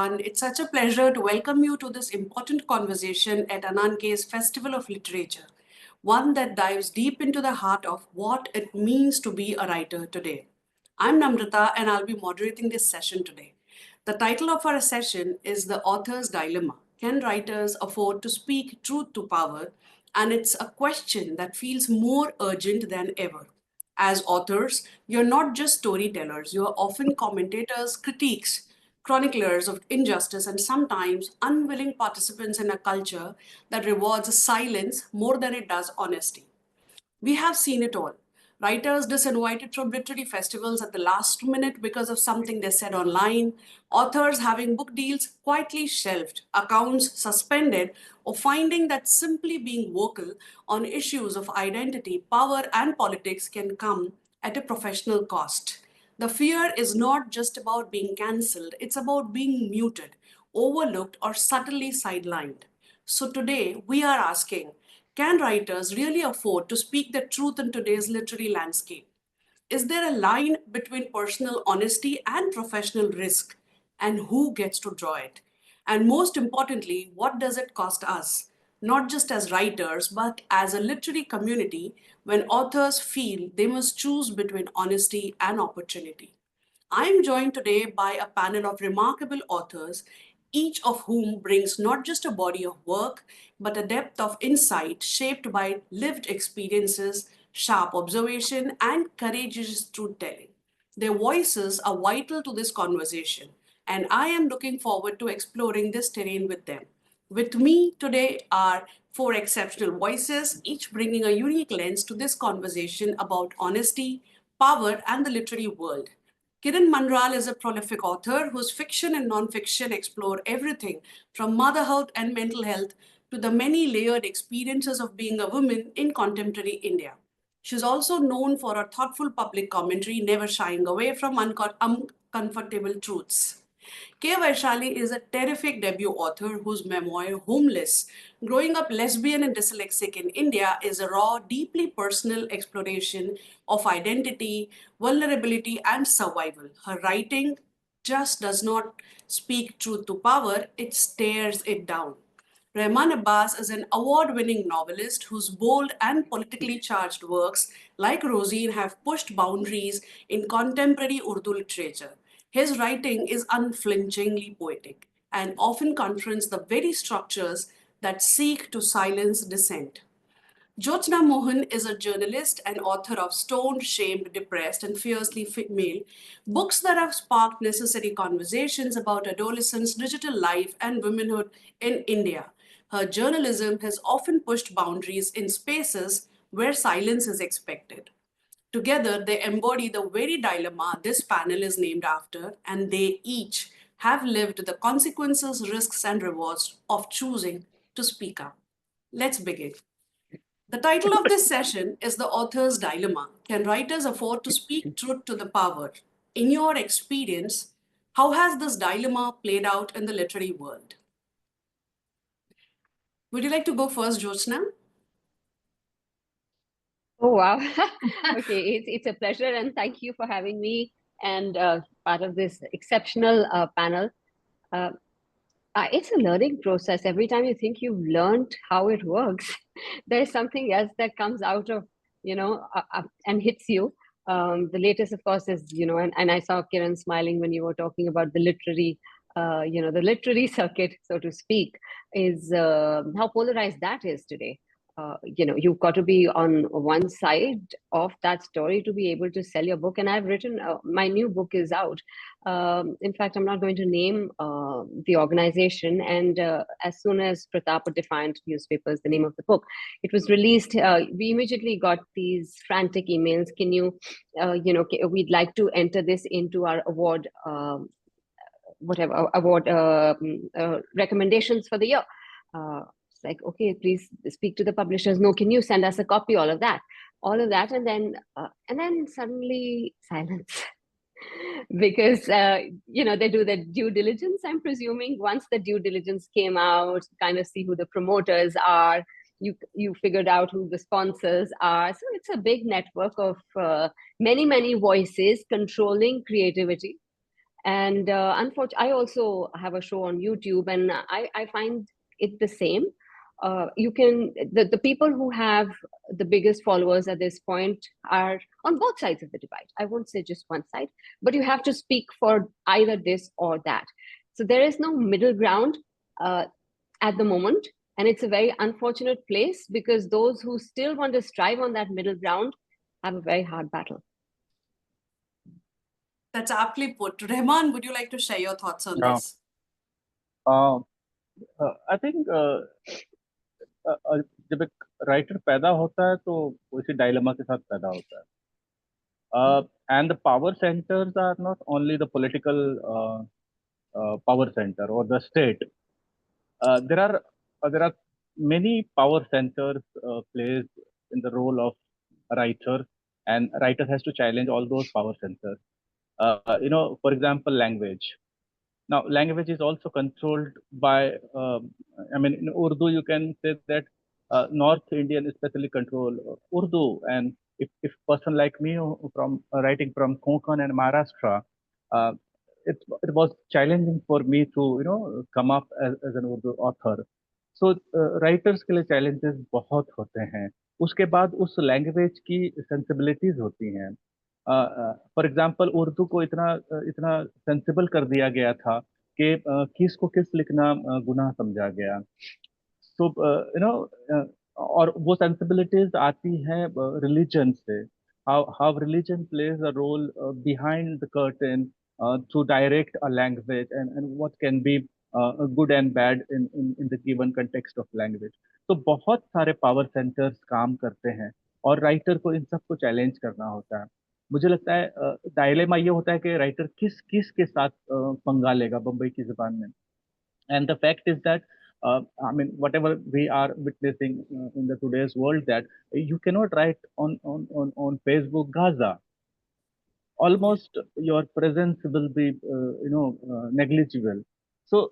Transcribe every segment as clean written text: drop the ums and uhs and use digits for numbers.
everyone. It's such a pleasure to welcome you to this important conversation at Ananke's Festival of Literature, one that dives deep into the heart of what it means to be a writer today. I'm Namrata and I'll be moderating this session today. The title of our session is The Author's Dilemma. Can writers afford to speak truth to power? And it's a question that feels more urgent than ever. As authors, you're not just storytellers, you're often commentators, critiques, chroniclers of injustice, and sometimes unwilling participants in a culture that rewards silence more than it does honesty. We have seen it all. Writers disinvited from literary festivals at the last minute because of something they said online, authors having book deals quietly shelved, accounts suspended, or finding that simply being vocal on issues of identity, power, and politics can come at a professional cost. The fear is not just about being cancelled, it's about being muted, overlooked, or subtly sidelined. So today we are asking, can writers really afford to speak the truth in today's literary landscape? Is there a line between personal honesty and professional risk? And who gets to draw it? And most importantly, what does it cost us? Not just as writers, but as a literary community when authors feel they must choose between honesty and opportunity. I am joined today by a panel of remarkable authors, each of whom brings not just a body of work, but a depth of insight shaped by lived experiences, sharp observation, and courageous truth telling. Their voices are vital to this conversation, and I am looking forward to exploring this terrain with them. With me today are four exceptional voices, each bringing a unique lens to this conversation about honesty, power, and the literary world. Kiran Manral is a prolific author whose fiction and nonfiction explore everything from motherhood and mental health to the many layered experiences of being a woman in contemporary India. She's also known for her thoughtful public commentary, never shying away from uncomfortable truths. K. Vaishali is a terrific debut author whose memoir, Homeless, Growing Up Lesbian and Dyslexic in India, is a raw, deeply personal exploration of identity, vulnerability, and survival. Her writing just does not speak truth to power, it stares it down. Rehman Abbas is an award winning novelist whose bold and politically charged works, like Rosine, have pushed boundaries in contemporary Urdu literature. His writing is unflinchingly poetic and often confronts the very structures that seek to silence dissent. Jyotsna Mohan is a journalist and author of Stoned, Shamed, Depressed, and Fiercely Female, books that have sparked necessary conversations about adolescence, digital life, and womanhood in India. Her journalism has often pushed boundaries in spaces where silence is expected. Together, they embody the very dilemma this panel is named after, and they each have lived the consequences, risks, and rewards of choosing to speak up. Let's begin. The title of this session is The Author's Dilemma. Can writers afford to speak truth to the power? In your experience, how has this dilemma played out in the literary world? Would you like to go first, Jyotsna? Oh, wow. Okay, it's a pleasure, and thank you for having me and part of this exceptional panel. Uh, it's a learning process. Every time you think you've learned how it works, there's something else that comes out of, and hits you. The latest, of course, is, and I saw Kiran smiling when you were talking about the literary circuit, so to speak, is how polarized that is today. You've got to be on one side of that story to be able to sell your book. And I've written, my new book is out. In fact, I'm not going to name the organization. And as soon as Pratap or Defiant newspapers, the name of the book, it was released, we immediately got these frantic emails. Can you, we'd like to enter this into our award, recommendations for the year. It's like, okay, please speak to the publishers. No, can you send us a copy? All of that, and then suddenly silence. Because they do their due diligence. I'm presuming once the due diligence came out, kind of see who the promoters are. You figured out who the sponsors are. So it's a big network of many voices controlling creativity. And unfortunately, I also have a show on YouTube, and I find it the same. You can the people who have the biggest followers at this point are on both sides of the divide. I won't say just one side, but you have to speak for either this or that. So there is no middle ground at the moment, and it's a very unfortunate place because those who still want to strive on that middle ground have a very hard battle. That's aptly put. Rahman, would you like to share your thoughts on Yeah. this? I think जब एक writer पैदा होता है तो वो इसी dilemma के साथ पैदा होता है. And the power centers are not only the political power center or the state. There are many power centers plays in the role of a writer, and writer has to challenge all those power centers. For example, language. Now, language is also controlled by, in Urdu, you can say that North Indian especially control Urdu. And if person like me from writing from Konkan and Maharashtra, uh, it was challenging for me to, come up as an Urdu author. So, writers के लिए challenges बहुत होते हैं. उसके बाद उस language की sensibilities होती हैं. फॉर एग्जाम्पल उर्दू को इतना इतना सेंसिबल कर दिया गया था कि किस को किस लिखना गुनाह समझा गया. सो और वो सेंसिबिलिटीज आती हैं रिलीजन से. How religion plays a role behind the curtain to direct a language and what can be good and bad in the given context of language. तो बहुत सारे पावर सेंटर्स काम करते हैं और राइटर को इन सबको चैलेंज करना होता है. मुझे लगता है डायलेमा ये होता है कि राइटर किस किस के साथ पंगा लेगा बम्बई की जुबान में. And the fact is that, whatever we are witnessing in the today's world, that you cannot write on Facebook Gaza. Almost your presence will be negligible. So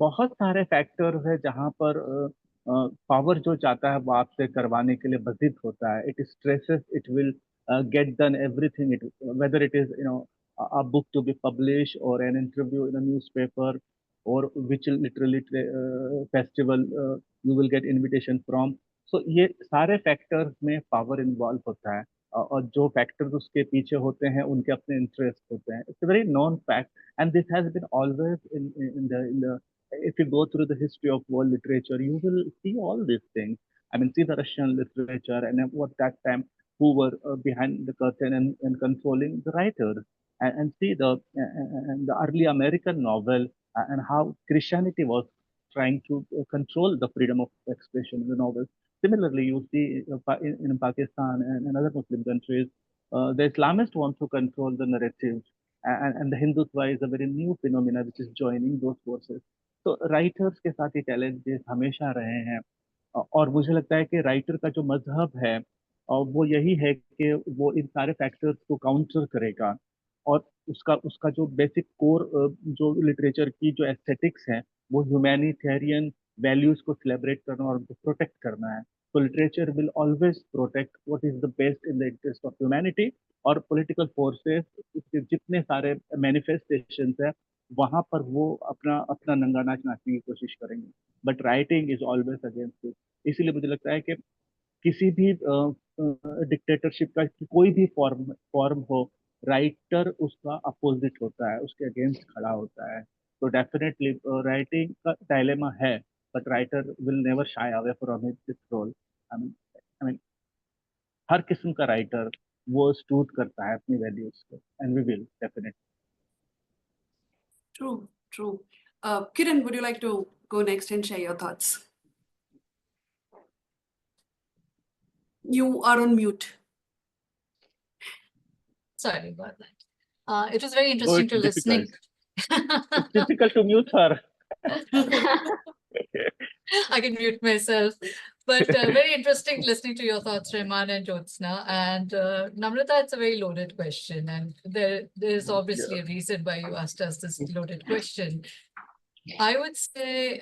बहुत सारे फैक्टर्स है जहाँ पर पावर जो चाहता है वो आपसे करवाने के लिए बधित होता है. It stresses it will get done everything, whether it is a book to be published or an interview in a newspaper or which literally festival you will get invitation from. So ये सारे factors में power involve होता है. और जो factors उसके पीछे होते हैं उनके अपने इंटरेस्ट होते हैं. It's a very non fact and this has been always in the if you go through the history of world literature, you will see all these things. See the Russian literature and what that time who were behind the curtain and controlling the writers, and see the early American novel and how Christianity was trying to control the freedom of expression in the novel. Similarly, you see in Pakistan and other Muslim countries, the Islamists want to control the narrative, and the Hindutva is a very new phenomena which is joining those forces. तो writers के साथ ये challenges हमेशा रहे हैं. और मुझे लगता है कि राइटर का जो मजहब है वो यही है कि वो इन सारे फैक्टर्स को काउंटर करेगा. और उसका उसका जो बेसिक कोर जो लिटरेचर की जो एस्थेटिक्स है वो ह्यूमैनिटेरियन वैल्यूज को सेलिब्रेट करना और प्रोटेक्ट करना है. तो literature will always protect what is the best in the interest of humanity. और पॉलिटिकल फोर्सेस उसके जितने सारे मैनिफेस्टेशंस है वहां पर वो अपना अपना नंगा नाच नाचने की कोशिश करेंगे. But writing is always against it. इसीलिए मुझे लगता है कि किसी भी डिक्टेटरशिप का कोई भी फॉर्म फॉर्म हो, राइटर उसका अपोजिट होता है, उसके अगेंस्ट खड़ा होता है. तो डेफिनेटली राइटिंग का डायलेमा है, but writer will never shy away from this role. I mean हर किस्म का राइटर वो स्टूड करता है अपनी वैल्यूज को, and we will definitely. True, true. Kiran, would you like to go next and share your thoughts? You are on mute. Sorry about that. It was very interesting to listening. It's difficult to mute her. I can mute myself. But very interesting listening to your thoughts, Rahman and Jyotsna. And Namrata, it's a very loaded question. And there's obviously a reason why you asked us this loaded question. I would say,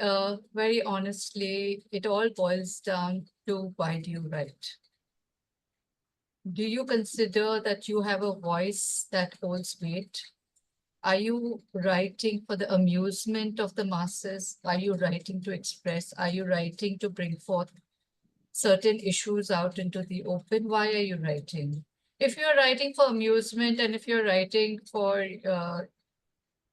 very honestly, it all boils down to why do you write? Do you consider that you have a voice that holds weight? Are you writing for the amusement of the masses? Are you writing to express? Are you writing to bring forth certain issues out into the open? Why are you writing? If you're writing for amusement and if you're writing for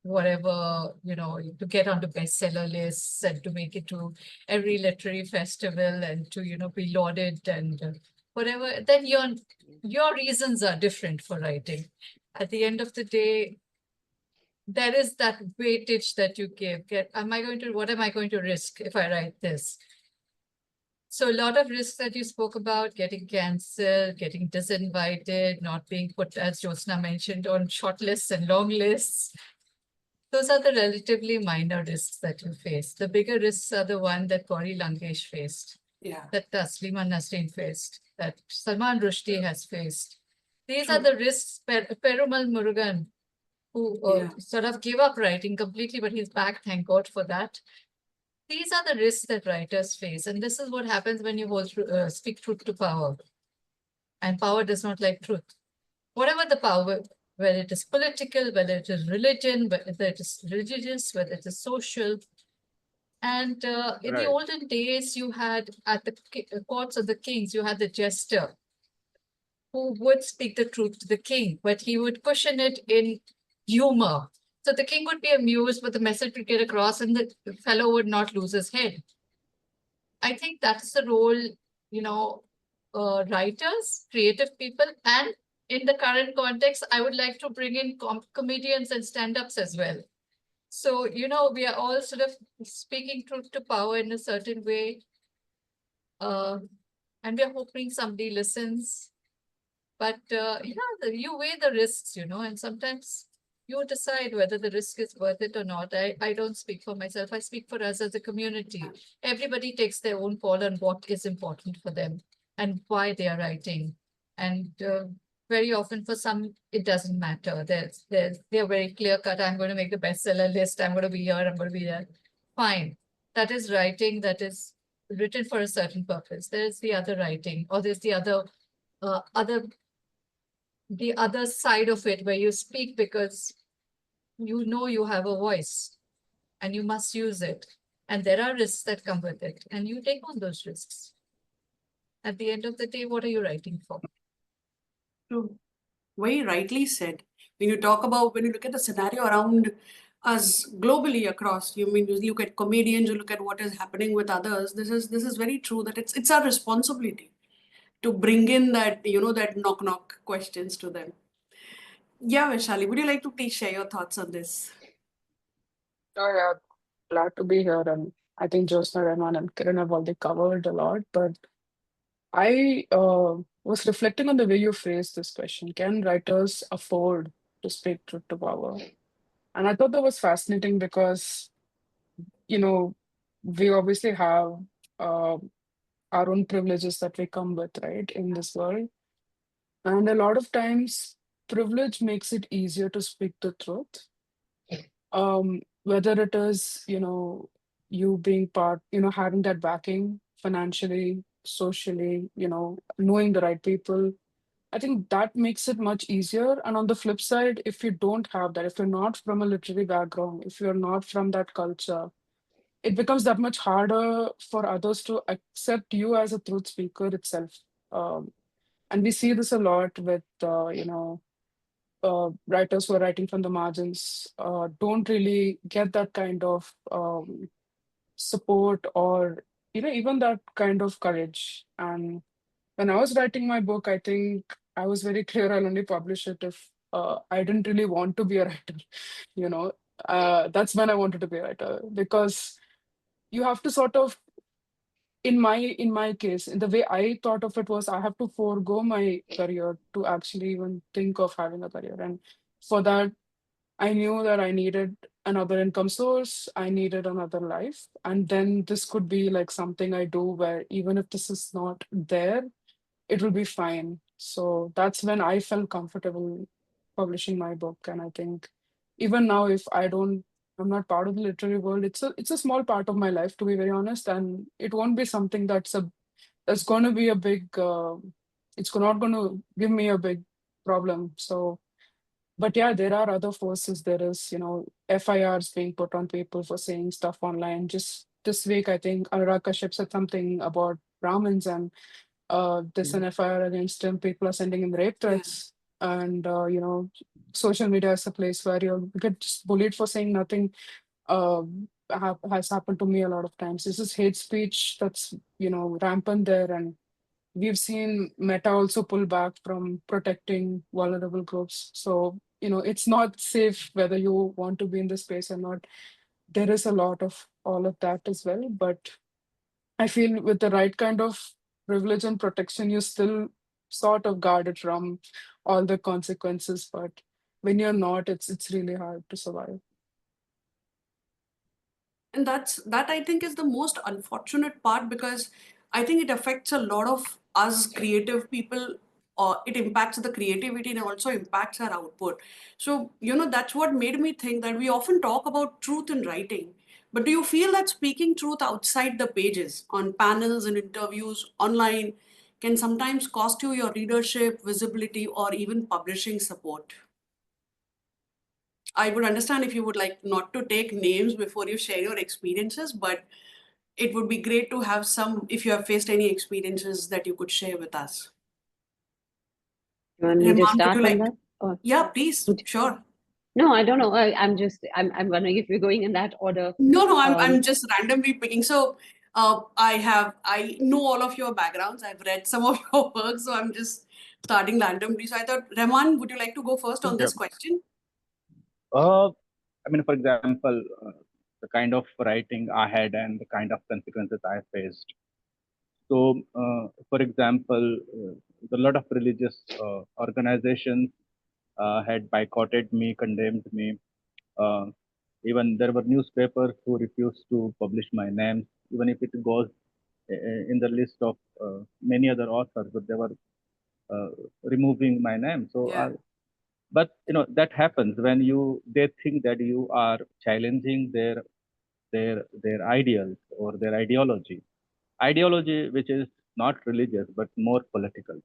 whatever, to get onto bestseller lists and to make it to every literary festival and to, be lauded and whatever, then your reasons are different for writing. At the end of the day, there is that weightage that you give. What am I going to risk if I write this? So a lot of risks that you spoke about, getting cancelled, getting disinvited, not being put, as Jyotsna mentioned, on short lists and long lists. Those are the relatively minor risks that you face. The bigger risks are the one that Gauri Lankesh faced, that Taslima Nasreen faced, that Salman Rushdie has faced. These are the risks. Perumal Murugan, who sort of gave up writing completely, but he's back, thank God for that. These are the risks that writers face. And this is what happens when you speak truth to power. And power does not like truth. Whatever the power, whether it is political, whether it is religion, whether it is religious, whether it is social. And in the olden days, you had at the courts of the kings, you had the jester who would speak the truth to the king, but he would cushion it in humor. So the king would be amused, but the message would get across and the fellow would not lose his head. I think that's the role, writers, creative people, and in the current context, I would like to bring in comedians and stand-ups as well. So, we are all sort of speaking truth to power in a certain way. And we are hoping somebody listens. But, you weigh the risks, and sometimes you decide whether the risk is worth it or not. I don't speak for myself. I speak for us as a community. Everybody takes their own call on what is important for them and why they are writing. And very often for some, it doesn't matter. They're very clear cut. I'm going to make the bestseller list. I'm going to be here. I'm going to be there. Fine. That is writing that is written for a certain purpose. There's the other writing, or there's the other side of it where you speak because you have a voice and you must use it. And there are risks that come with it and you take on those risks. At the end of the day, what are you writing for? True. Very rightly said. When you look at the scenario around us globally across, you look at comedians, you look at what is happening with others. This is very true that it's our responsibility to bring in that, that knock questions to them. Yeah, Vaishali, would you like to please share your thoughts on this? Oh, yeah, glad to be here. And I think Jyotsna, Rahman, and Kiran have already covered a lot. But I was reflecting on the way you phrased this question. Can writers afford to speak truth to power? And I thought that was fascinating because, we obviously have uh, our own privileges that we come with, right, in this world. And a lot of times, privilege makes it easier to speak the truth. Whether it is, you being part, having that backing financially, socially, knowing the right people. I think that makes it much easier. And on the flip side, if you don't have that, if you're not from a literary background, if you're not from that culture, it becomes that much harder for others to accept you as a truth speaker itself. Um, and we see this a lot with, writers who are writing from the margins don't really get that kind of support or even that kind of courage. And when I was writing my book, I think I was very clear I'll only publish it if I didn't really want to be a writer. you know that's when I wanted to be a writer, because you have to sort of, in my case, in the way I thought of it was I have to forego my career to actually even think of having a career. And for that, I knew that I needed another income source, I needed another life. And then this could be like something I do where even if this is not there, it will be fine. So that's when I felt comfortable publishing my book. And I think even now, if I'm not part of the literary world, it's a small part of my life, to be very honest. And it won't be something that's going to be a big, it's not going to give me a big problem. So But yeah, there are other forces. There is, FIRs being put on people for saying stuff online. Just this week, I think Anurag Kashyap said something about Brahmins, and there's an FIR against him. People are sending him rape Yeah. threats. And, social media is a place where you get just bullied for saying nothing. Has happened to me a lot of times. This is hate speech that's, rampant there. And we've seen Meta also pull back from protecting vulnerable groups. So, it's not safe whether you want to be in the space or not. There is a lot of all of that as well. But I feel with the right kind of privilege and protection, you still sort of guard it from all the consequences. But when you're not, it's really hard to survive. And that I think is the most unfortunate part, because I think it affects a lot of us creative people, or it impacts the creativity and also impacts our output. So, that's what made me think that we often talk about truth in writing, but do you feel that speaking truth outside the pages, on panels and interviews online, can sometimes cost you your readership, visibility, or even publishing support? I would understand if you would like not to take names before you share your experiences, but it would be great to have some, if you have faced any experiences that you could share with us. You want me to Reman, would start you on like? that? Or Yeah, please. would Sure. no, I don't know. I'm wondering if we're going in that order. No, I'm Um, just randomly picking. So, I know all of your backgrounds. I've read some of your work, so I'm just starting randomly. So I thought, Reman, would you like to go first on Yeah. this question? I mean, for example, the kind of writing I had and the kind of consequences I faced. So, for example, a lot of religious organizations had boycotted me, condemned me. Uh, Even there were newspapers who refused to publish my name, even if it goes in the list of many other authors, but they were uh, removing my name. So, Yeah. but that happens when they think that you are challenging their ideals or their ideology which is not religious but more political.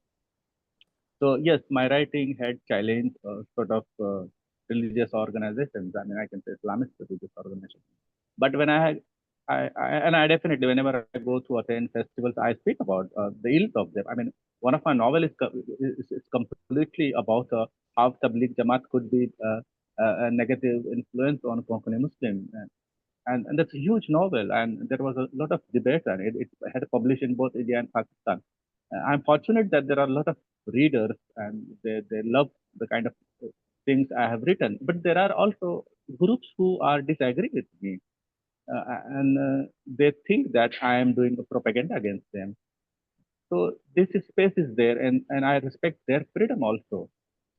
So yes, my writing had challenged sort of religious organizations. I mean, I can say Islamist religious organizations. But when and I definitely, whenever I go to attend festivals, I speak about the ills of them. I mean, one of my novels is completely about how Tabligh Jamaat could be a negative influence on Konkani Muslim. And that's a huge novel, and there was a lot of debate on it. It had published in both India and Pakistan. I'm fortunate that there are a lot of readers, and they love the kind of things I have written. But there are also groups who are disagreeing with me, and they think that I am doing a propaganda against them. So space is there, and I respect their freedom also.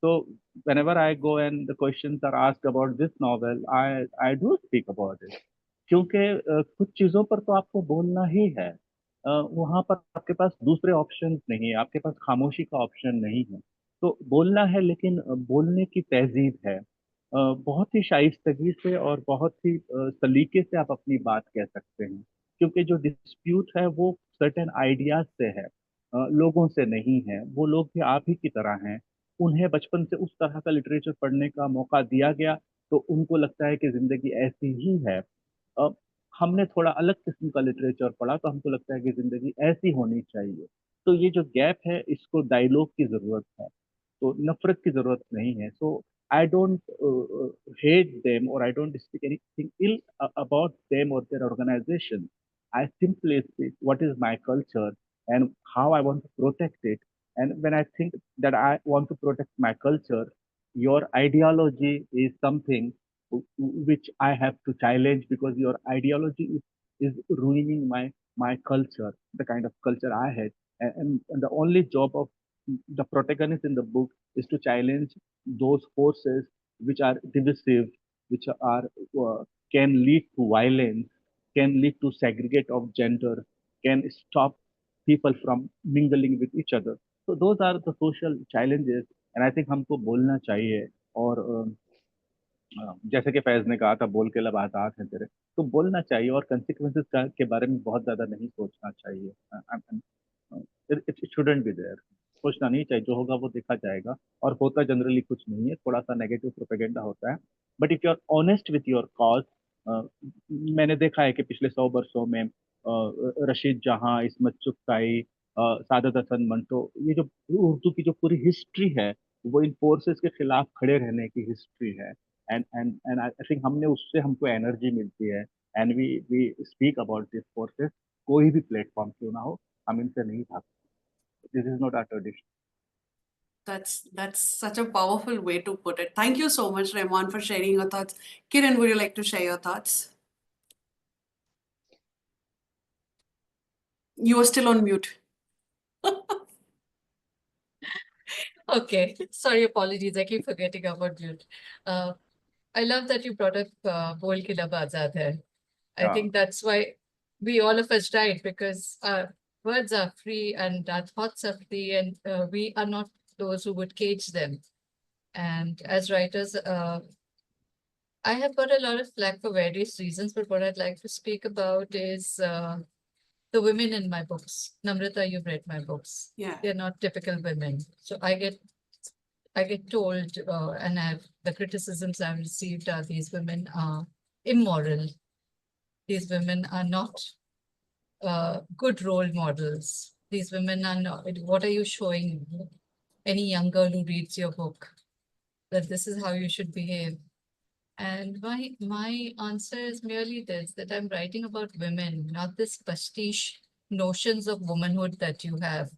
So whenever I go and the questions are asked about this novel, I do speak about it. क्योंकि कुछ चीजों पर तो आपको बोलना ही है। वहां पर आपके पास दूसरे ऑप्शन नहीं है, आपके पास खामोशी का ऑप्शन नहीं है। तो बोलना है, लेकिन बोलने की तहजीब है। बहुत ही शाइस्तगी से और बहुत ही सलीके से आप अपनी बात कह सकते हैं, क्योंकि जो डिस्प्यूट है वो सर्टेन आइडियाज से है, लोगों से नहीं है। वो लोग भी आप ही की तरह हैं, उन्हें बचपन से उस तरह का लिटरेचर पढ़ने का मौका दिया गया, तो उनको लगता है कि जिंदगी ऐसी ही है। अब हमने थोड़ा अलग किस्म का लिटरेचर पढ़ा, तो हमको लगता है कि जिंदगी ऐसी होनी चाहिए। तो ये जो गैप है, इसको डायलॉग की जरूरत है, तो नफरत की जरूरत नहीं है। So I don't hate them, or I don't speak anything ill about them or their organization. I simply speak what is my culture and how I want to protect it. And when I think that I want to protect my culture, your ideology is something which I have to challenge, because your ideology is ruining my culture, the kind of culture I had. And the only job of the protagonist in the book is to challenge those forces which are divisive, which are can lead to violence, can lead to segregate of gender, can stop people from mingling with each other. So those are the social challenges, and I think हमको बोलना चाहिए। और जैसे कि फैज ने कहा था, बोल के लब आजाद है तेरे, तो बोलना चाहिए, और कंसिक्वेंसेस के बारे में बहुत ज्यादा नहीं सोचना चाहिए। It shouldn't be there. सोचना नहीं चाहिए, जो होगा वो देखा जाएगा, और होता जनरली कुछ नहीं है, थोड़ा सा नेगेटिव प्रोपेगेंडा होता है। But if you are honest with your cause, मैंने देखा है कि पिछले 100 वर्षों में रशीद जहां, इस्मत चुगताई, सादत हसन मंटो, ये जो उर्दू की जो पूरी हिस्ट्री है, वो इन फोर्सेस के खिलाफ खड़े रहने की हिस्ट्री है। And and and I think हमने उससे हमको एनर्जी मिलती है, and we we speak about this forces. कोई भी प्लेटफॉर्म क्यों ना हो, हम इनसे नहीं भागते। This is not our tradition. That's such a powerful way to put it. Thank you so much, Rahman, for sharing your thoughts. Kiran, would you like to share your thoughts? You are still on mute. Okay, sorry, apologies. I keep forgetting about mute. I love that you brought up Bol Ki Lab Azad Hai. I Yeah. think that's why we all of us died, because our words are free and our thoughts are free, and we are not those who would cage them. And as writers, I have got a lot of flack for various reasons, but what I'd like to speak about is the women in my books. Namrata, you've read my books. Yeah. They're not typical women. So I get told, and the criticisms I've received are these women are immoral. These women are not good role models. These women are not. What are you showing any young girl who reads your book, that this is how you should behave? And my answer is merely this, that I'm writing about women, not this pastiche notions of womanhood that you have,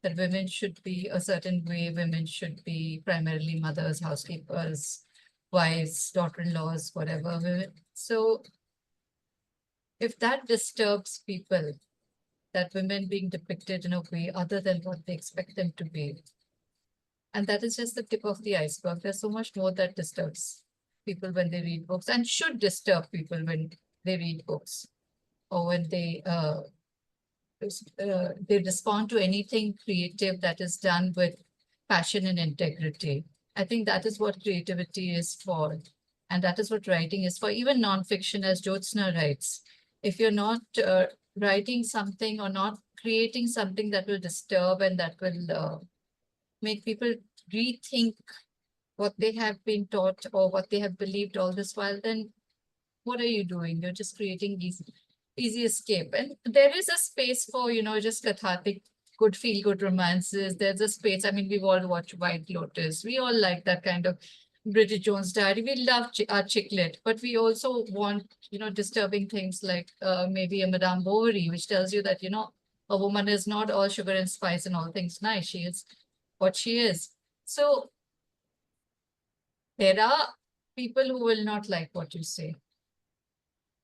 that women should be a certain way, women should be primarily mothers, housekeepers, wives, daughter-in-laws, whatever. So if that disturbs people, that women being depicted in a way other than what they expect them to be, and that is just the tip of the iceberg. There's so much more that disturbs people when they read books, and should disturb people when they read books, or when they respond to anything creative that is done with passion and integrity. I think that is what creativity is for, and that is what writing is for. Even nonfiction, as Jyotsna writes, if you're not writing something or not creating something that will disturb and that will make people rethink what they have been taught or what they have believed all this while, then what are you doing? You're just creating easy escape. And there is a space for, just cathartic, good feel-good romances. There's a space. I mean, we've all watched White Lotus. We all like that kind of Bridget Jones' Diary. We love our chick lit, but we also want, disturbing things like maybe a Madame Bovary, which tells you that, a woman is not all sugar and spice and all things nice. She is what she is. So there are people who will not like what you say.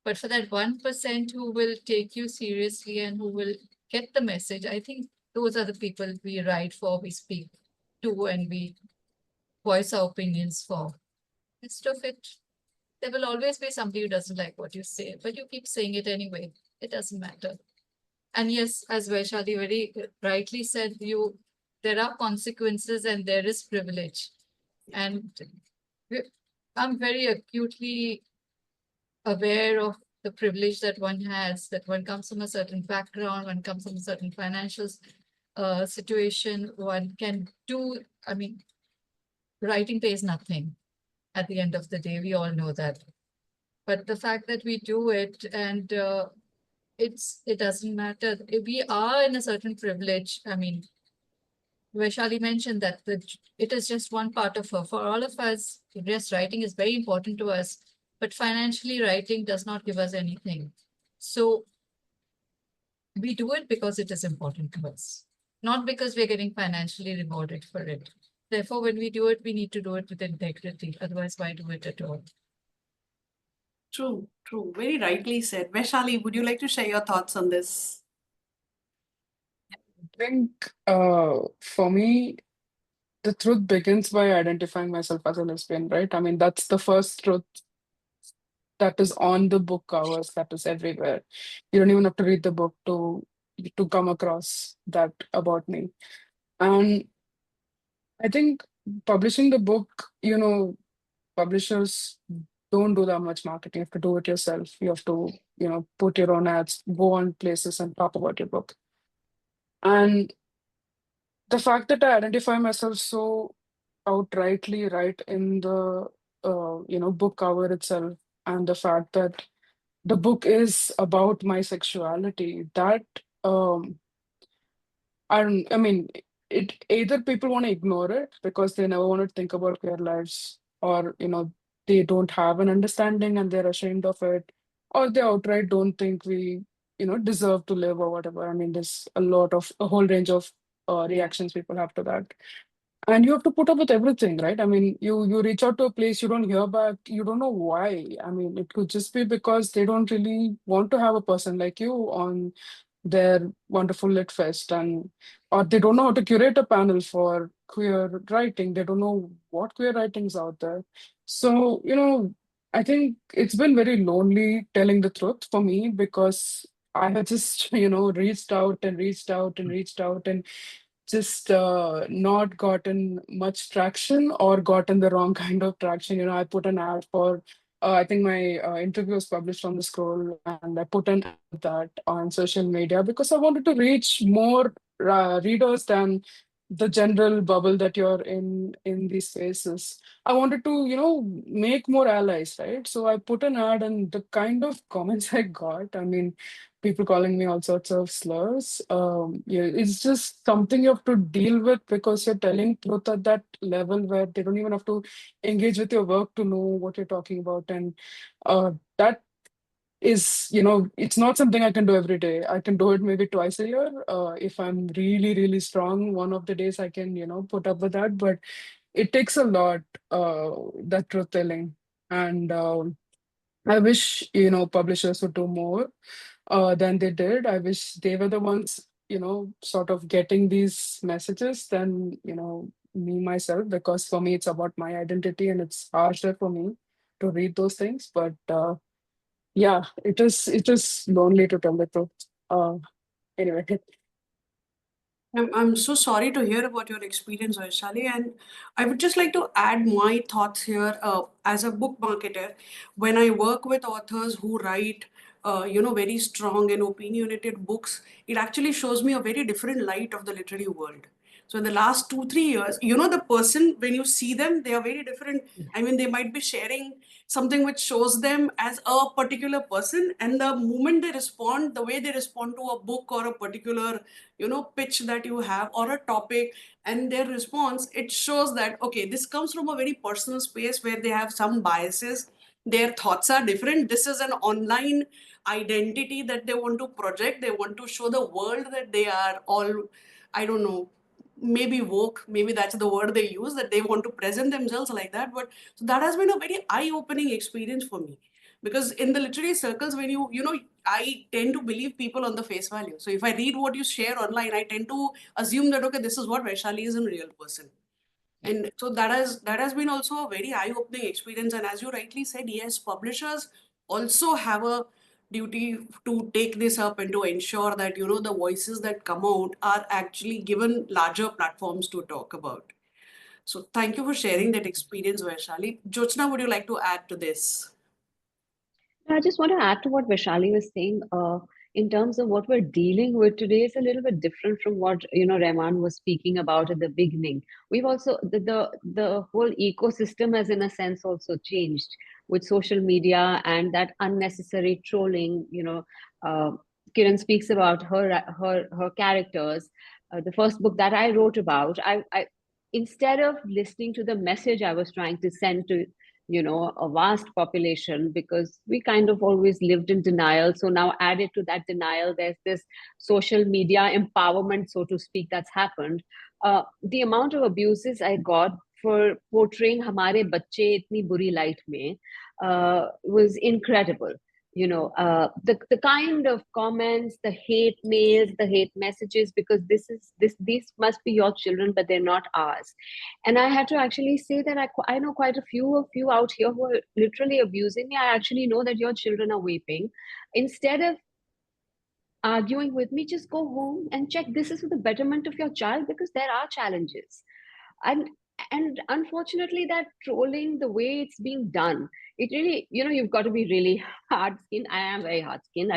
But for that 1% who will take you seriously and who will get the message, I think those are the people we write for, we speak to, and we voice our opinions for. Rest of it, there will always be somebody who doesn't like what you say, but you keep saying it anyway. It doesn't matter. And yes, as Vaishali very rightly said, there are consequences and there is privilege. And I'm very acutely aware of the privilege that one has, that one comes from a certain background, one comes from a certain financial situation, one can do, I mean, writing pays nothing at the end of the day. We all know that. But the fact that we do it, and it doesn't matter. We are in a certain privilege. I mean, Vaishali mentioned that it is just one part of her. For all of us, yes, writing is very important to us, but financially writing does not give us anything. So we do it because it is important to us, not because we're getting financially rewarded for it. Therefore, when we do it, we need to do it with integrity. Otherwise, why do it at all? True, true. Very rightly said. Vaishali, would you like to share your thoughts on this? I think for me, the truth begins by identifying myself as a lesbian, right? I mean, that's the first truth that is on the book covers, that is everywhere. You don't even have to read the book to come across that about me. And I think publishing the book, publishers don't do that much marketing. You have to do it yourself. You have to, put your own ads, go on places and talk about your book. And the fact that I identify myself so outrightly right in the book cover itself, and the fact that the book is about my sexuality, that um I mean, it either people want to ignore it because they never want to think about their lives, or they don't have an understanding and they're ashamed of it, or they outright don't think we deserve to live or whatever. I mean, there's a whole range of reactions people have to that. And you have to put up with everything, right? I mean, you reach out to a place, you don't hear back, you don't know why. I mean, it could just be because they don't really want to have a person like you on their wonderful lit fest, and or they don't know how to curate a panel for queer writing. They don't know what queer writing's out there. So, I think it's been very lonely telling the truth for me, because I have just, reached out and reached out and reached out, and just not gotten much traction, or gotten the wrong kind of traction. I put an ad for, I think my interview was published on the Scroll, and I put an ad that on social media because I wanted to reach more readers than the general bubble that you're in these spaces. I wanted to, make more allies, right? So I put an ad, and the kind of comments I got, I mean, people calling me all sorts of slurs. Yeah, it's just something you have to deal with, because you're telling truth at that level where they don't even have to engage with your work to know what you're talking about. And that is, it's not something I can do every day. I can do it maybe twice a year. If I'm really, really strong, one of the days I can, put up with that. But it takes a lot, that truth telling. And I wish, publishers would do more than they did. I wish they were the ones, sort of getting these messages than, me myself, because for me, it's about my identity and it's harsher for me to read those things. But yeah, it is lonely, to tell the truth. Anyway. I'm so sorry to hear about your experience, Vaishali, and I would just like to add my thoughts here. As a book marketer, when I work with authors who write, very strong and opinionated books, it actually shows me a very different light of the literary world. So in the last 2, 3 years, the person, when you see them, they are very different. I mean, they might be sharing something which shows them as a particular person, and the moment they respond, the way they respond to a book or a particular, pitch that you have, or a topic, and their response, it shows that, okay, this comes from a very personal space where they have some biases. Their thoughts are different. This is an online identity that they want to project. They want to show the world that they are all, I don't know, maybe woke, maybe that's the word they use, that they want to present themselves like that. But so that has been a very eye-opening experience for me, because in the literary circles, when I tend to believe people on the face value. So if I read what you share online, I tend to assume that, okay, this is what Vaishali is in real person. And so that has been also a very eye-opening experience. And as you rightly said, yes, publishers also have a duty to take this up and to ensure that the voices that come out are actually given larger platforms to talk about. So thank you for sharing that experience, Vaishali. Jyotsna, would you like to add to this? I just want to add to what Vaishali was saying. In terms of what we're dealing with today, is a little bit different from what Rahman was speaking about at the beginning. We've also the whole ecosystem has, in a sense, also changed with social media and that unnecessary trolling. Kiran speaks about her characters. The first book that I wrote about, I instead of listening to the message I was trying to send to a vast population, because we kind of always lived in denial. So now, added to that denial, there's this social media empowerment, so to speak, that's happened. The amount of abuses I got for portraying hamare bacche itni buri light mein was incredible. The kind of comments, the hate mails, the hate messages, because these must be your children, but they're not ours. And I had to actually say that I know quite a few of you out here who are literally abusing me. I actually know that your children are weeping. Instead of arguing with me, just go home and check this is for the betterment of your child, because there are challenges. And unfortunately, that trolling, the way it's being done, it really, you've got to be really hard-skinned. I am very hard-skinned.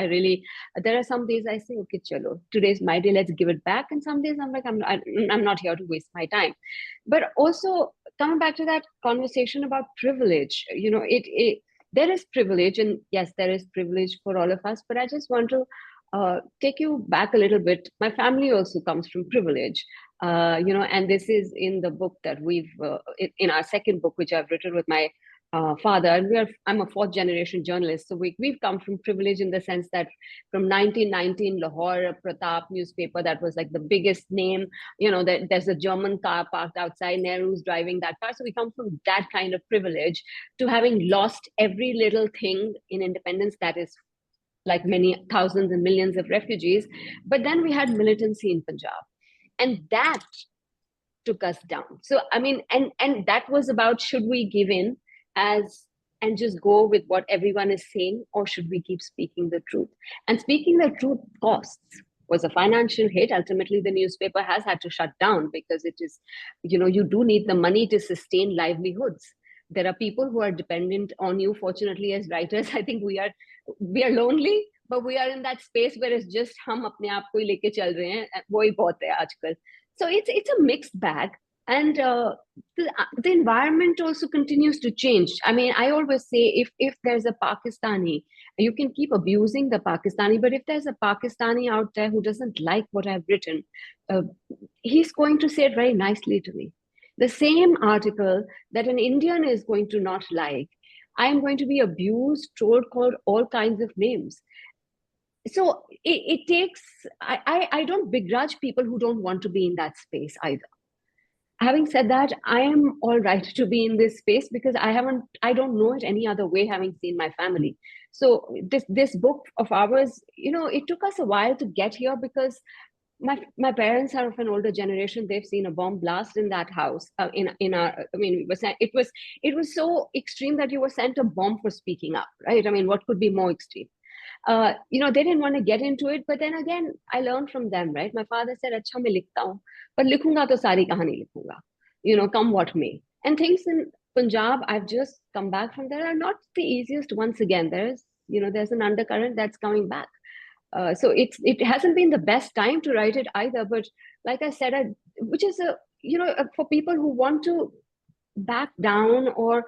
There are some days I say, okay, chalo, today's my day, let's give it back. And some days I'm like, I'm not here to waste my time. But also coming back to that conversation about privilege, there is privilege, and yes, there is privilege for all of us. But I just want to take you back a little bit. My family also comes from privilege, and this is in the book that in our second book, which I've written with my father. And I'm a fourth generation journalist, so we've come from privilege in the sense that from 1919, Lahore Pratap newspaper, that was like the biggest name. There's a German car parked outside, Nehru's driving that car. So we come from that kind of privilege to having lost every little thing in independence, that is like many thousands and millions of refugees. But then we had militancy in Punjab, and that took us down. So I mean, and that was about, should we give in and just go with what everyone is saying, or should we keep speaking the truth? And speaking the truth costs. Was a financial hit. Ultimately, the newspaper has had to shut down because it is, you do need the money to sustain livelihoods. There are people who are dependent on you. Fortunately, as writers, I think we are lonely, but we are in that space where it's just hum apne aap ko hi leke chal rahe hain, wohi bahut hai aajkal. So it's a mixed bag. And the environment also continues to change. I mean, I always say, if there's a Pakistani, you can keep abusing the Pakistani, but if there's a Pakistani out there who doesn't like what I've written, he's going to say it very nicely to me. The same article that an Indian is going to not like, I'm going to be abused, trolled, called all kinds of names. So it takes, I don't begrudge people who don't want to be in that space either. Having said that, I am all right to be in this space because I don't know it any other way, having seen my family. So this book of ours, it took us a while to get here because my parents are of an older generation. They've seen a bomb blast in that house. In our, I mean, it was so extreme that you were sent a bomb for speaking up, right? I mean, what could be more extreme? They didn't want to get into it, but then again, I learned from them, right? My father said, "Acha, main likhta hu, but likhunga to sari kahani likhunga, come what may." And things in Punjab, I've just come back from there, are not the easiest. Once again, there's an undercurrent that's coming back. So it hasn't been the best time to write it either. But like I said, which is for people who want to back down, or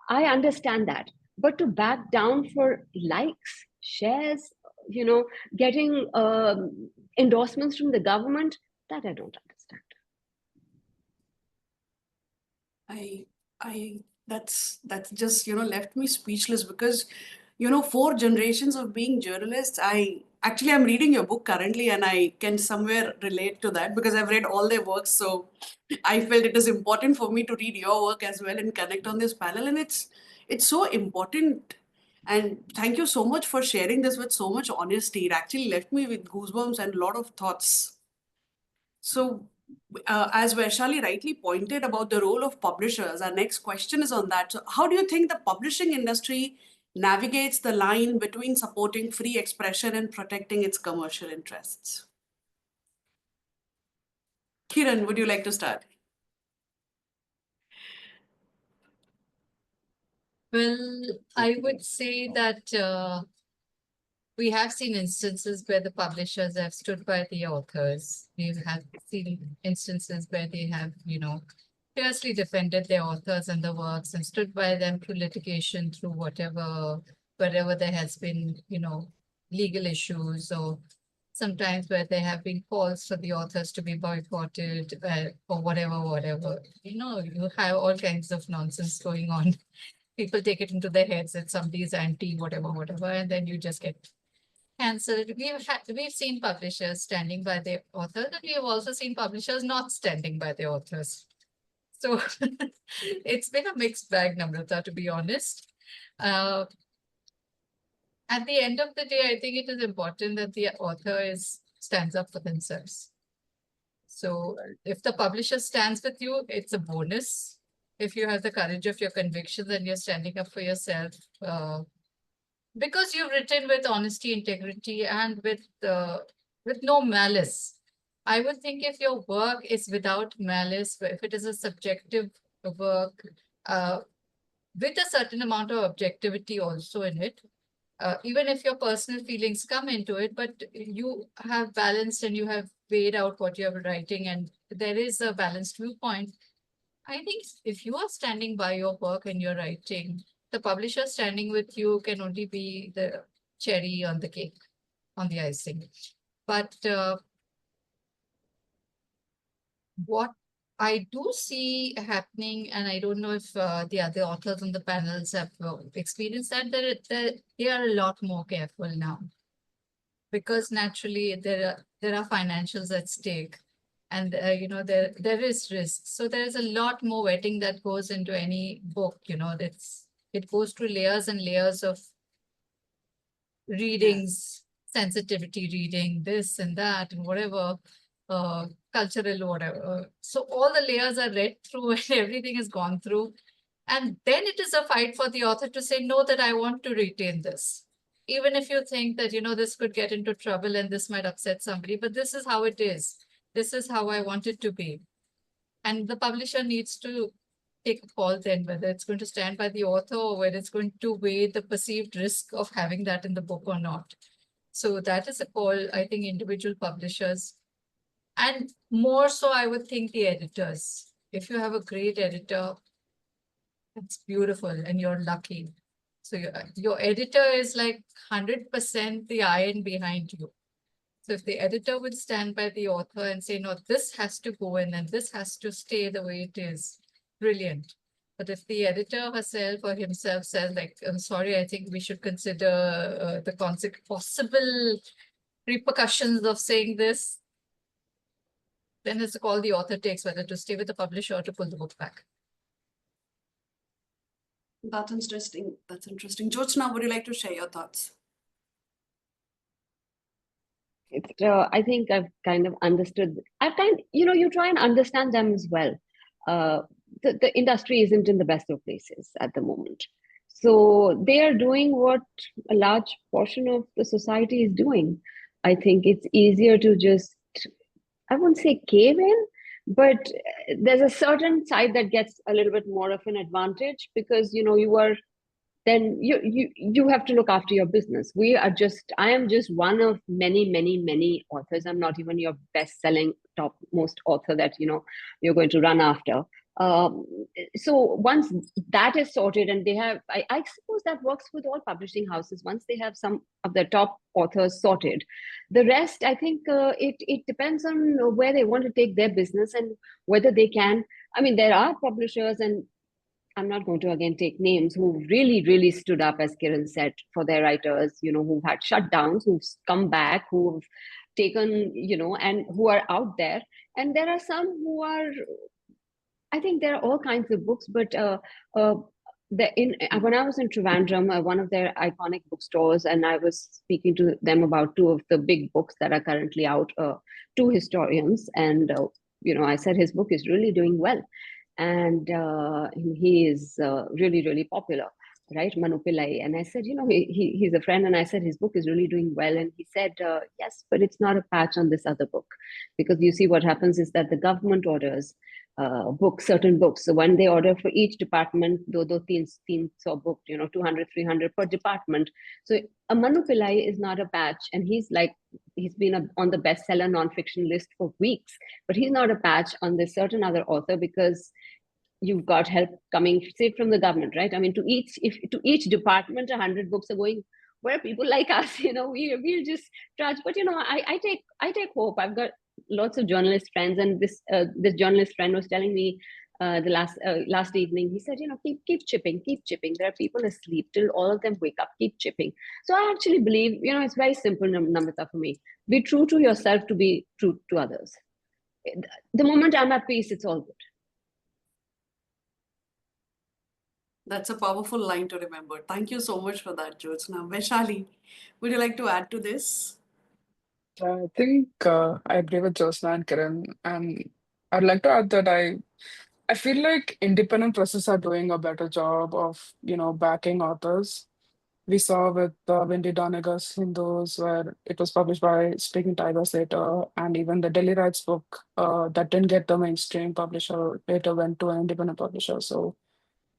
I understand that, but to back down for likes, shares, getting endorsements from the government, that I don't understand. That's just left me speechless because 4 generations of being journalists. I'm reading your book currently, and I can somewhere relate to that because I've read all their works. So I felt it is important for me to read your work as well and connect on this panel. And it's so important. And thank you so much for sharing this with so much honesty. It actually left me with goosebumps and a lot of thoughts. So as Vaishali rightly pointed about the role of publishers, our next question is on that. So how do you think the publishing industry navigates the line between supporting free expression and protecting its commercial interests? Kiran, would you like to start? Well, I would say that we have seen instances where the publishers have stood by the authors. We have seen instances where they have, fiercely defended their authors and the works and stood by them through litigation, through wherever there has been, legal issues, or sometimes where there have been calls for the authors to be boycotted or whatever. You have all kinds of nonsense going on. People take it into their heads that somebody's anti whatever, and then you just get cancelled. We've seen publishers standing by their authors, and we have also seen publishers not standing by their authors. So it's been a mixed bag, Namrata, to be honest. At the end of the day, I think it is important that the author stands up for themselves. So if the publisher stands with you, it's a bonus. If you have the courage of your convictions and you're standing up for yourself, because you've written with honesty, integrity, and with no malice. I would think if your work is without malice, if it is a subjective work, with a certain amount of objectivity also in it. Even if your personal feelings come into it, but you have balanced and you have weighed out what you're writing, and there is a balanced viewpoint. I think if you are standing by your work and you're writing, the publisher standing with you can only be the cherry on the cake, on the icing. But what I do see happening, and I don't know if the other authors on the panels have experienced that, they are a lot more careful now, because naturally there are financials at stake, and there is risk. So there is a lot more vetting that goes into any book. It goes through layers and layers of readings, sensitivity reading, this and that, and whatever, cultural, whatever. So all the layers are read through and everything is gone through. And then it is a fight for the author to say, no, that I want to retain this. Even if you think that, this could get into trouble and this might upset somebody, but this is how it is. This is how I want it to be. And the publisher needs to take a call then, whether it's going to stand by the author or whether it's going to weigh the perceived risk of having that in the book or not. So that is a call, I think, individual publishers. And more so, I would think the editors. If you have a great editor, it's beautiful and you're lucky. So your editor is like 100% the iron behind you. So if the editor would stand by the author and say, no, this has to go in and this has to stay the way it is, brilliant. But if the editor herself or himself says, like, I'm sorry, I think we should consider the possible repercussions of saying this, then it's a call the author takes, whether to stay with the publisher or to pull the book back. That's interesting. That's interesting. Jyotsna, would you like to share your thoughts? I think I've kind of understood. You try and understand them as well. The industry isn't in the best of places at the moment. So they are doing what a large portion of the society is doing. I think it's easier to just, I won't say cave in, but there's a certain side that gets a little bit more of an advantage because, then you have to look after your business. I am just one of many authors. I'm not even your best-selling topmost author that you're going to run after. So once that is sorted, and they have, I suppose that works with all publishing houses. Once they have some of their top authors sorted, the rest, I think, it depends on where they want to take their business and whether they can. I mean, there are publishers, and I'm not going to again take names, who really stood up, as Kiran said, for their writers, who've had shutdowns, who've come back, who've taken, and who are out there. And there are some who are, I think there are all kinds of books, but when I was in Trivandrum, one of their iconic bookstores, and I was speaking to them about two of the big books that are currently out, two historians, and I said his book is really doing well, and he is really popular, right, Manu Pillai. And I said, he's a friend, and I said his book is really doing well, and he said, yes, but it's not a patch on this other book, because you see what happens is that the government orders certain books. So when they order for each department, though teens are booked, 200, 300 per department. So a Manu Pillai is not a patch, and he's been on the bestseller nonfiction list for weeks, but he's not a patch on this certain other author, because you've got help coming, say, from the government, right? I mean, to each department, 100 books are going. Where people like us, we'll just trudge. But I take hope. I've got lots of journalist friends, and this journalist friend was telling me the last evening. He said, keep chipping. There are people asleep till all of them wake up. Keep chipping. So I actually believe, it's very simple, Namrata, for me. Be true to yourself to be true to others. The moment I'm at peace, it's all good. That's a powerful line to remember. Thank you so much for that, Jyotsna. Vaishali, would you like to add to this? I think I agree with Jyotsna and Kiran, and I'd like to add that I feel like independent presses are doing a better job of backing authors. We saw with Wendy Donegan's Hindus, where it was published by Speaking Tigers later, and even the Delhi Rights book that didn't get the mainstream publisher later went to an independent publisher. So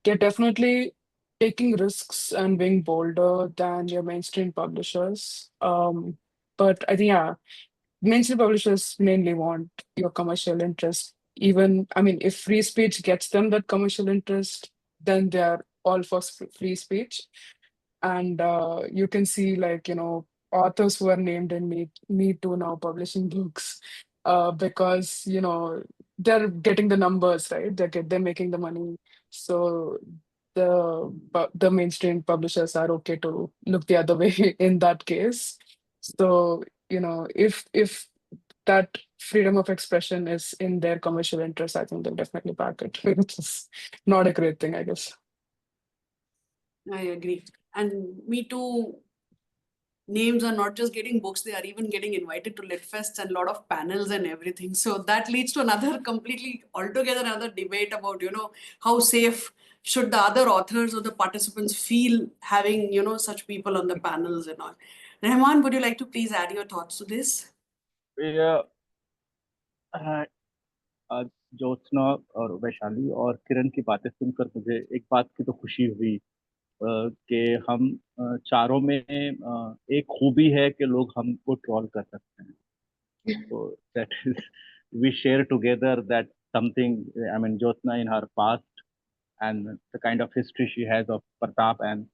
they're definitely taking risks and being bolder than your mainstream publishers. But I think, yeah, mainstream publishers mainly want your commercial interest. Even, I mean, if free speech gets them that commercial interest, then they're all for free speech. And you can see, like, authors who are named in Me Too now publishing books, because, they're getting the numbers, right? They're making the money. So the mainstream publishers are okay to look the other way in that case. So, if that freedom of expression is in their commercial interest, I think they'll definitely back it, which is not a great thing, I guess. I agree. And Me Too names are not just getting books, they are even getting invited to lit fests and a lot of panels and everything. So that leads to another completely altogether another debate about, how safe should the other authors or the participants feel having, such people on the panels and all. Rahman, would you like to please add your thoughts to this? Yeah, uh, आज ज्योत्सना और वैशाली और किरण की बातें सुनकर मुझे एक बात की तो खुशी हुई कि हम चारों में एक खूबी है कि लोग हमको ट्रोल कर सकते हैं. So that is, we share together that something. I mean, Jyotsna in her past and the kind of history she has of Pratap and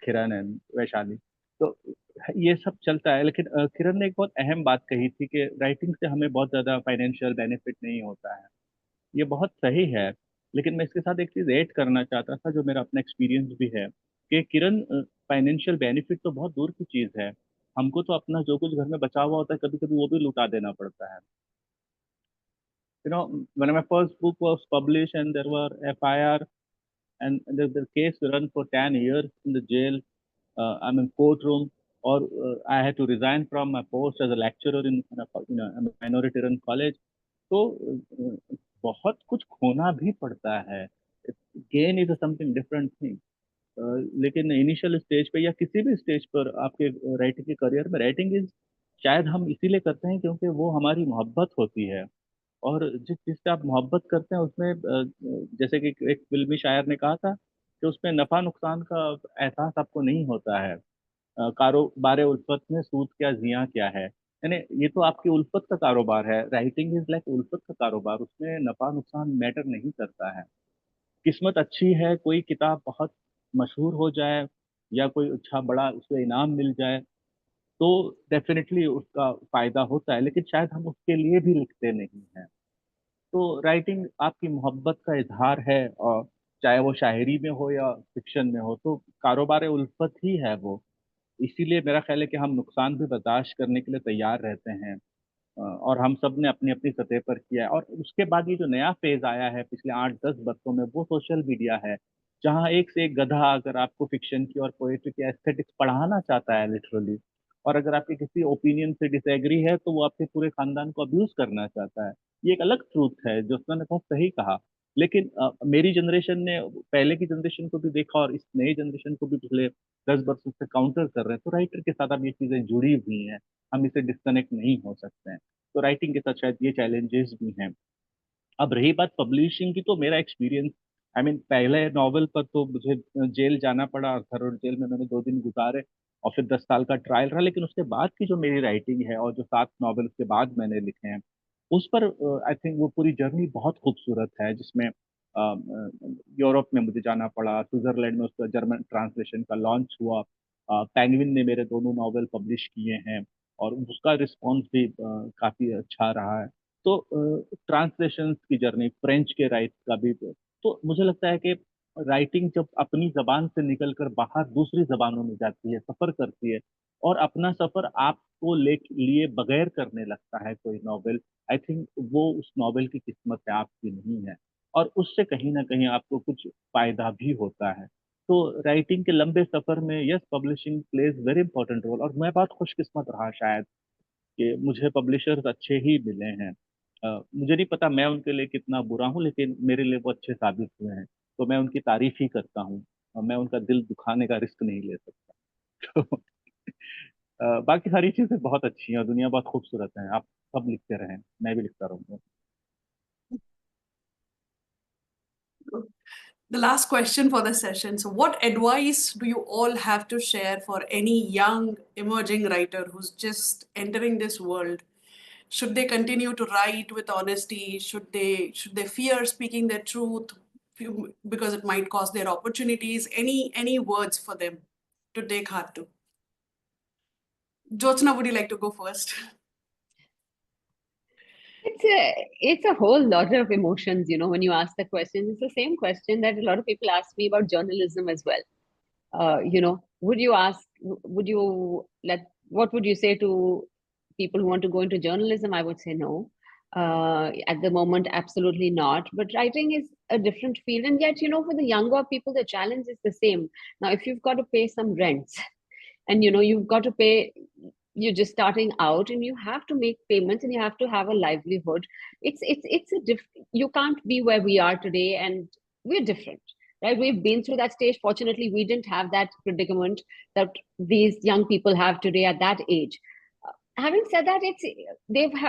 Kiran and Vaishali. तो ये सब चलता है, लेकिन किरण ने एक बहुत अहम बात कही थी कि राइटिंग से हमें बहुत ज़्यादा फाइनेंशियल बेनिफिट नहीं होता है. ये बहुत सही है, लेकिन मैं इसके साथ एक चीज़ ऐड करना चाहता था जो मेरा अपना एक्सपीरियंस भी है कि किरण, फाइनेंशियल बेनिफिट तो बहुत दूर की चीज़ है. हमको तो अपना जो कुछ घर में बचा हुआ होता है कभी कभी वो भी लुटा देना पड़ता है. When my first book was published and there were FIR and the case run for 10 years in the jail, I'm in courtroom, or I had to resign from my post as a lecturer in a minority-run college. तो बहुत कुछ खोना भी पड़ता है. Gain is a something different thing. लेकिन initial stage पे या किसी भी स्टेज पर आपके राइटिंग के करियर में राइटिंग इज शायद हम इसीलिए करते हैं क्योंकि वो हमारी मोहब्बत होती है. और जिस चीज़ से आप मोहब्बत करते हैं उसमें जैसे कि एक फिल्मी शायर ने कहा था कि उसमें नफा नुकसान का एहसास आपको नहीं होता है. कारोबार उल्फत में सूद क्या जिया क्या है, यानी ये तो आपकी उल्फत का कारोबार है. राइटिंग इज लाइक उल्फत का कारोबार, उसमें नफा नुकसान मैटर नहीं करता है. किस्मत अच्छी है, कोई किताब बहुत मशहूर हो जाए या कोई अच्छा बड़ा उसको इनाम मिल जाए तो डेफिनेटली उसका फायदा होता है, लेकिन शायद हम उसके लिए भी लिखते नहीं हैं. तो राइटिंग आपकी मोहब्बत का इजहार है, और चाहे वो शायरी में हो या फिक्शन में हो, तो कारोबार उल्फत ही है वो. इसीलिए मेरा ख्याल है कि हम नुकसान भी बर्दाश्त करने के लिए तैयार रहते हैं. और हम सब ने अपनी अपनी सतह पर किया है. और उसके बाद ये जो नया फेज आया है पिछले 8-10 वर्षों में, वो सोशल मीडिया है, जहाँ एक से एक गधा अगर आपको फिक्शन की और पोएट्री की एस्थेटिक्स पढ़ाना चाहता है लिटरली, और अगर आपके किसी ओपिनियन से डिसएग्री है तो वो आपके पूरे खानदान को अब्यूज करना चाहता है. ये एक अलग ट्रूथ है जो उसने बहुत सही कहा. लेकिन मेरी जनरेशन ने पहले की जनरेशन को भी देखा और इस नई जनरेशन को भी पिछले 10 वर्षों से काउंटर कर रहे हैं. तो राइटर के साथ अब ये चीजें जुड़ी हुई हैं, हम इसे डिस्कनेक्ट नहीं हो सकते हैं. तो राइटिंग के साथ शायद ये चैलेंजेस भी हैं. अब रही बात पब्लिशिंग की, तो मेरा एक्सपीरियंस, आई मीन, पहले नॉवल पर तो मुझे जेल जाना पड़ा और थरोर जेल में मैंने 2 दिन गुजारे और फिर 10 साल का ट्रायल रहा. लेकिन उसके बाद की जो मेरी राइटिंग है और जो 7 नॉवल उसके बाद मैंने लिखे हैं, उस पर आई थिंक वो पूरी जर्नी बहुत खूबसूरत है, जिसमें यूरोप में मुझे जाना पड़ा, स्विट्जरलैंड में उसका जर्मन ट्रांसलेशन का लॉन्च हुआ, पेंगुइन ने मेरे दोनों नॉवल पब्लिश किए हैं और उसका रिस्पॉन्स भी काफ़ी अच्छा रहा है. तो ट्रांसलेशन की जर्नी, फ्रेंच के राइट का भी, तो मुझे लगता है कि राइटिंग जब अपनी जबान से निकलकर बाहर दूसरी जबानों में जाती है, सफर करती है, और अपना सफर आपको ले लिए बगैर करने लगता है कोई नॉवेल, आई थिंक वो उस नॉवेल की किस्मत है, आपकी नहीं है. और उससे कहीं ना कहीं आपको कुछ फायदा भी होता है. तो राइटिंग के लंबे सफर में yes, publishing plays very important role, और मैं बहुत खुशकिस्मत रहा शायद कि मुझे पब्लिशर्स अच्छे ही मिले हैं. मुझे नहीं पता मैं उनके लिए कितना बुरा हूँ, लेकिन मेरे लिए वो अच्छे साबित हुए हैं, तो मैं उनकी तारीफ ही करता हूँ. और मैं उनका दिल दुखाने का रिस्क नहीं ले सकता. तो बाकी सारी चीज़ें बहुत अच्छी हैं और दुनिया बहुत खूबसूरत है. आप सब लिखते रहें, मैं भी लिखता रहूँगा. The last question for the session. So, what advice do you all have to share for any young emerging writer who's just entering this world? Should they continue to write with honesty? Should they fear speaking their truth because it might cost their opportunities? Any words for them to take heart to? Jyotsna, would you like to go first? It's a whole lot of emotions, when you ask the question. It's the same question that a lot of people ask me about journalism as well. Would you what would you say to people who want to go into journalism? I would say no. At the moment, absolutely not. But writing is a different field. And yet, for the younger people, the challenge is the same. Now, if you've got to pay some rents and, you've got to pay, you're just starting out and you have to make payments and you have to have a livelihood. You can't be where we are today, and we're different, right? We've been through that stage. Fortunately, we didn't have that predicament that these young people have today at that age. Having said that,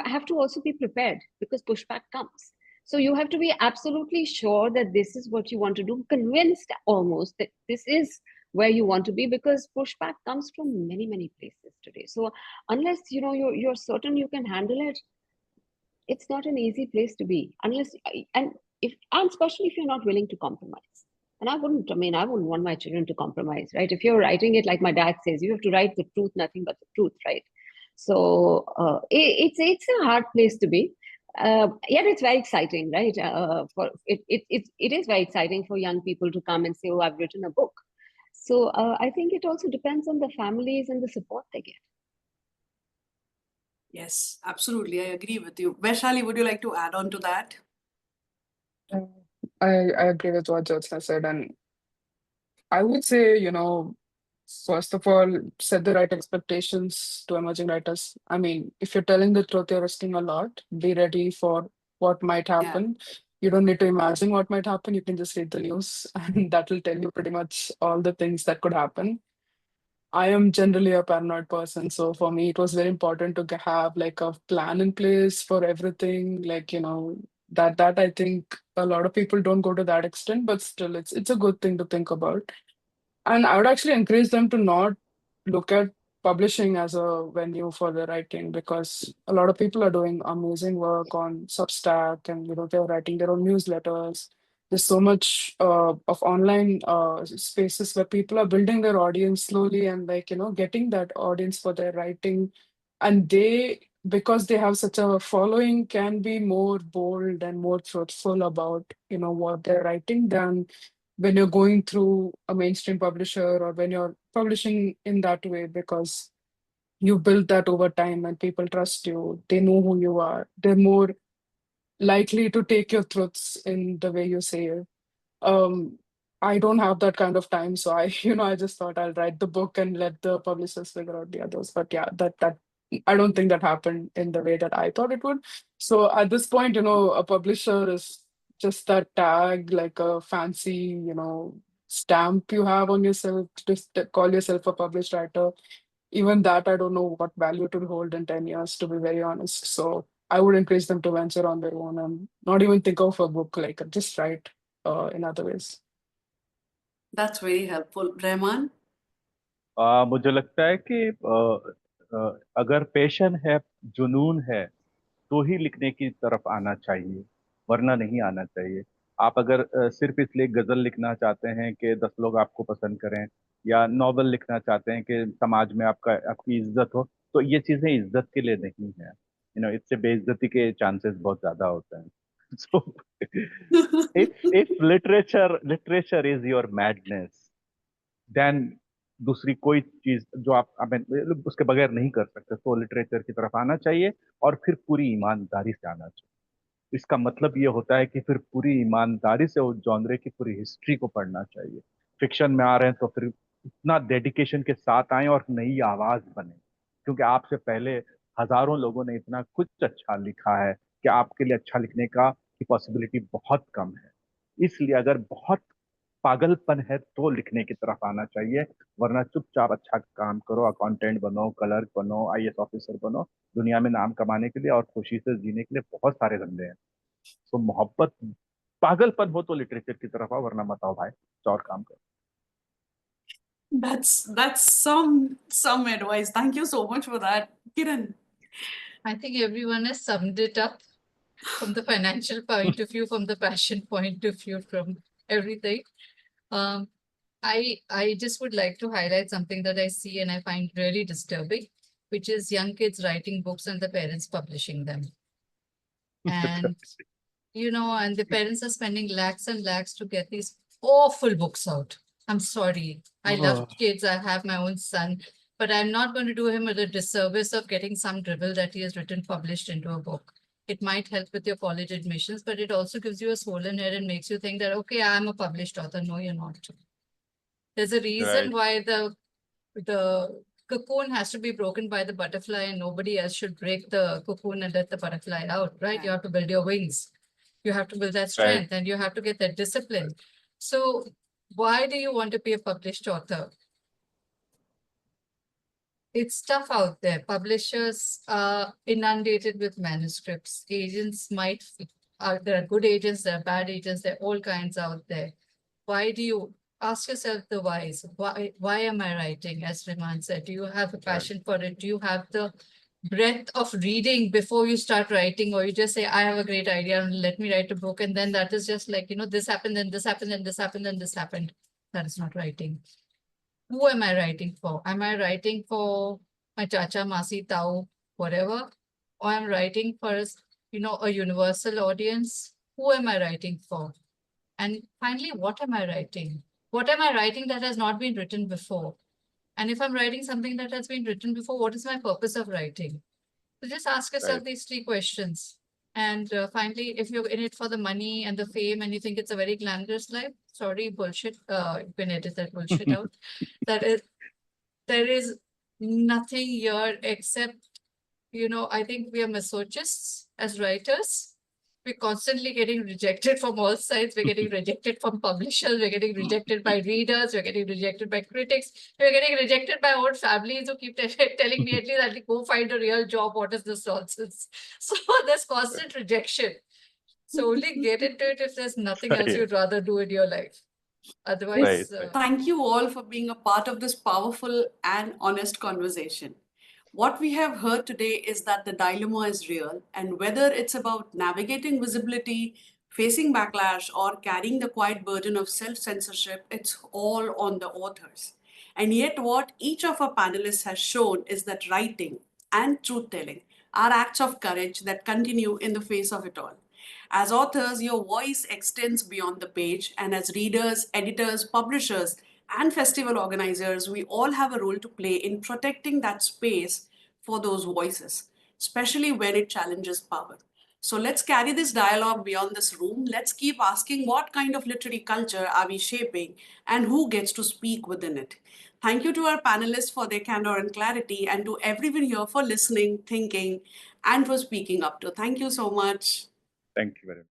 have to also be prepared because pushback comes. So you have to be absolutely sure that this is what you want to do, convinced almost that this is where you want to be, because pushback comes from many, many places today. So unless you're certain you can handle it, it's not an easy place to be. And especially if you're not willing to compromise. And I wouldn't want my children to compromise, right? If you're writing it, like my dad says, you have to write the truth, nothing but the truth, right? So it's a hard place to be. Yet it's very exciting, right? It is very exciting for young people to come and say, "Oh, I've written a book." So I think it also depends on the families and the support they get. Yes, absolutely. I agree with you. Vaishali, would you like to add on to that? I agree with what Jyotsna said, and I would say, first of all, set the right expectations to emerging writers. I mean, if you're telling the truth, you're risking a lot. Be ready for what might Yeah. happen. You don't need to imagine what might happen. You can just read the news, and that will tell you pretty much all the things that could happen. I am generally a paranoid person, so for me, it was very important to have like a plan in place for everything. Like, that I think a lot of people don't go to that extent, but still, it's a good thing to think about. And I would actually encourage them to not look at publishing as a venue for their writing, because a lot of people are doing amazing work on Substack, and they're writing their own newsletters. There's so much of online spaces where people are building their audience slowly and like getting that audience for their writing, and they, because they have such a following, can be more bold and more truthful about what they're writing than when you're going through a mainstream publisher or when you're publishing in that way, because you build that over time and people trust you. They know who you are. They're more likely to take your truths in the way you say it. um I don't have that kind of time, so I I just thought I'll write the book and let the publishers figure out the others. But yeah, that I don't think that happened in the way that I thought it would. So at this point, a publisher is just that tag, like a fancy stamp you have on yourself, just to call yourself a published writer. Even that, I don't know what value it will hold in 10 years, to be very honest. So I would encourage them to venture on their own and not even think of a book, like just write in other ways. That's very helpful. Rahman? मुझे लगता है कि अगर passion है, जुनून है, तो ही लिखने की तरफ आना चाहिए, वरना नहीं आना चाहिए। आप अगर सिर्फ इसलिए गजल लिखना चाहते हैं कि 10 लोग आपको पसंद करें, या नॉवल लिखना चाहते हैं कि समाज में आपकी इज्जत हो, तो ये चीजें इज्जत के लिए नहीं है। इससे बेइज्जती के चांसेस बहुत ज्यादा होते हैं। So if literature is your madness, then दूसरी कोई चीज जो आप उसके बगैर नहीं कर सकते, तो लिटरेचर की तरफ आना चाहिए, और फिर पूरी ईमानदारी से आना चाहिए। इसका मतलब ये होता है कि फिर पूरी ईमानदारी से उस जॉनरे की पूरी हिस्ट्री को पढ़ना चाहिए। फिक्शन में आ रहे हैं तो फिर इतना डेडिकेशन के साथ आए और नई आवाज बने, क्योंकि आपसे पहले हजारों लोगों ने इतना कुछ अच्छा लिखा है कि आपके लिए अच्छा लिखने का की पॉसिबिलिटी बहुत कम है। इसलिए अगर बहुत पागलपन है तो लिखने की तरफ आना चाहिए, वरना चुपचाप अच्छा काम करो, अकाउंटेंट बनो, क्लर्क बनो, आईएएस ऑफिसर बनो। दुनिया में नाम कमाने के लिए और खुशी से जीने के लिए बहुत सारे धंधे हैं। सो मोहब्बत पागलपन हो तो लिटरेचर की तरफ आओ, वरना मत आओ भाई, और काम करो. That's some advice. Thank you so much for that, Kiran. I think everyone has summed it up from the financial point of view, from the passion point of view, from everything. I just would like to highlight something that I see and I find really disturbing, which is young kids writing books and the parents publishing them. And and the parents are spending lakhs and lakhs to get these awful books out. I'm sorry. I love kids. I have my own son, but I'm not going to do him a disservice of getting some dribble that he has written published into a book. It might help with your college admissions, but it also gives you a swollen head and makes you think that, okay, I'm a published author. No, you're not. There's a reason why the cocoon has to be broken by the butterfly and nobody else should break the cocoon and let the butterfly out, right? You have to build your wings. You have to build that strength and you have to get that discipline. So why do you want to be a published author? It's tough out there. Publishers are inundated with manuscripts. Agents there are good agents, there are bad agents, there are all kinds out there. Why do you ask yourself the whys? Why am I writing? As Reman said, do you have a passion for it? Do you have the breadth of reading before you start writing, or you just say, I have a great idea and let me write a book, and then that is just like, this happened and this happened and this happened and this happened. That is not writing. Who am I writing for? Am I writing for my chacha, masi, tau, whatever? Or I'm writing for a universal audience? Who am I writing for? And finally, what am I writing? What am I writing that has not been written before? And if I'm writing something that has been written before, what is my purpose of writing? So just ask yourself these 3 questions. And finally, if you're in it for the money and the fame and you think it's a very glamorous life, sorry, bullshit. You can edit that bullshit out. There is nothing here except, I think we are masochists as writers. We're constantly getting rejected from all sides. We're getting rejected from publishers. We're getting rejected by readers. We're getting rejected by critics. We're getting rejected by old families who keep telling me, at least I'll go find a real job. What is this nonsense? So there's constant rejection. So only get into it if there's nothing else you'd rather do in your life. Otherwise, thank you all for being a part of this powerful and honest conversation. What we have heard today is that the dilemma is real, and whether it's about navigating visibility, facing backlash, or carrying the quiet burden of self-censorship, it's all on the authors. And yet, what each of our panelists has shown is that writing and truth-telling are acts of courage that continue in the face of it all. As authors, your voice extends beyond the page, and as readers, editors, publishers, and festival organizers, we all have a role to play in protecting that space for those voices, especially when it challenges power. So let's carry this dialogue beyond this room. Let's keep asking what kind of literary culture are we shaping and who gets to speak within it. Thank you to our panelists for their candor and clarity, and to everyone here for listening, thinking, and for speaking up to. Thank you so much. Thank you very much.